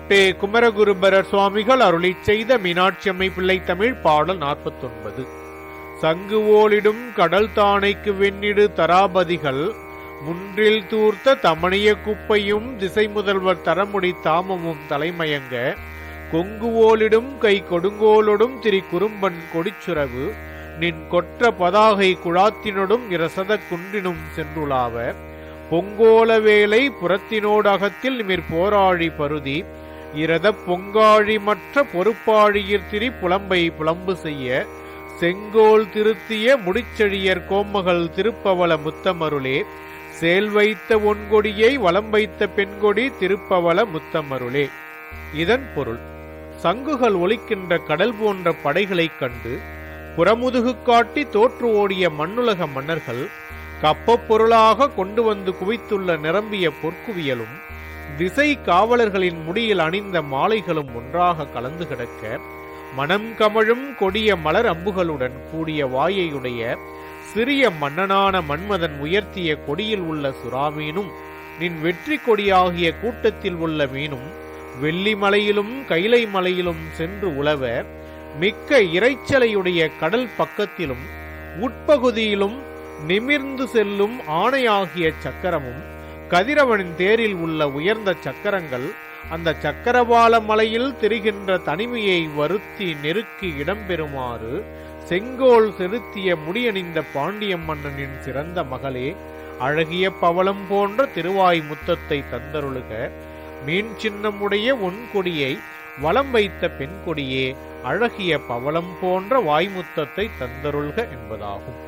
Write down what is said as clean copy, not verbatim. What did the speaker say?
டே குமரகுருபரர் சுவாமிகள் அருளிச் செய்த மீனாட்சி அம்மை பிள்ளை தமிழ் பாடல் 49. சங்கு ஓலிடும் கடல் தானைக்கு வெண்ணிடு தராபதிகள் முன்றில் தூர்த்த தமணிய குப்பையும் திசை முதல்வர் தரமுடி தாமமும் தலைமயங்க கொங்கு ஓலிடும் கை கொடுங்கோலொடும் திரி குறும்பன் கொடிச்சுரவு நின் கொற்ற பதாகை குழாத்தினொடும் இரசத குன்றினும் சென்றுலாவ பொங்கோல வேலை புறத்தினோடு அகத்தில் நிமிர் போராழி பருதி இரத பொங்காழி மற்ற பொறுப்பாழியிற் திரி புலம்பை புலம்பு செய்ய செங்கோல் திருத்திய முடிச்செழியர் கோமகள் திருப்பவள முத்தமருளே சேல் வைத்த ஒன்கொடியை வலம் வைத்த பெண்கொடி திருப்பவள முத்தமருளே. இதன் பொருள், சங்குகள் ஒலிக்கின்ற கடல் போன்ற படைகளைக் கண்டு புறமுதுகு காட்டி தோற்று ஓடிய மண்ணுலக மன்னர்கள் கப்பப் பொருளாக கொண்டு வந்து குவித்துள்ள நிரம்பிய பொற்குவியலும் திசை காவலர்களின் முடியில் அணிந்த மாலைகளும் ஒன்றாக கலந்து கிடக்க மனம் கமழும் கொடிய மலர் அம்புகளுடன் கூடிய வாயையுடைய சிறிய மன்னனான மன்மதன் உயர்த்திய கொடியில் உள்ள சுறாமீனும் நின் வெற்றி கொடியாகிய கூட்டத்தில் உள்ள மீனும் வெள்ளிமலையிலும் கைலை மலையிலும் சென்று உலவ மிக்க இறைச்சலையுடைய கடல் பக்கத்திலும் உட்பகுதியிலும் நிமிர்ந்து செல்லும் ஆணையாகிய சக்கரமும் கதிரவனின் தேரில் உள்ள உயர்ந்த சக்கரங்கள் அந்த சக்கரவாள மலையில் திரிகின்ற தனிமையை வருத்தி நெருக்கி இடம்பெறுமாறு செங்கோல் செலுத்திய முடியணிந்த பாண்டியம் மன்னனின் சிறந்த மகளே, அழகிய பவளம் போன்ற திருவாய் முத்தத்தை தந்தருளுக. மீன் சின்னமுடைய ஒன்கொடியை வலம் வைத்த பெண் கொடியே, அழகிய பவளம் போன்ற வாய்முத்தத்தை தந்தருள்க என்பதாகும்.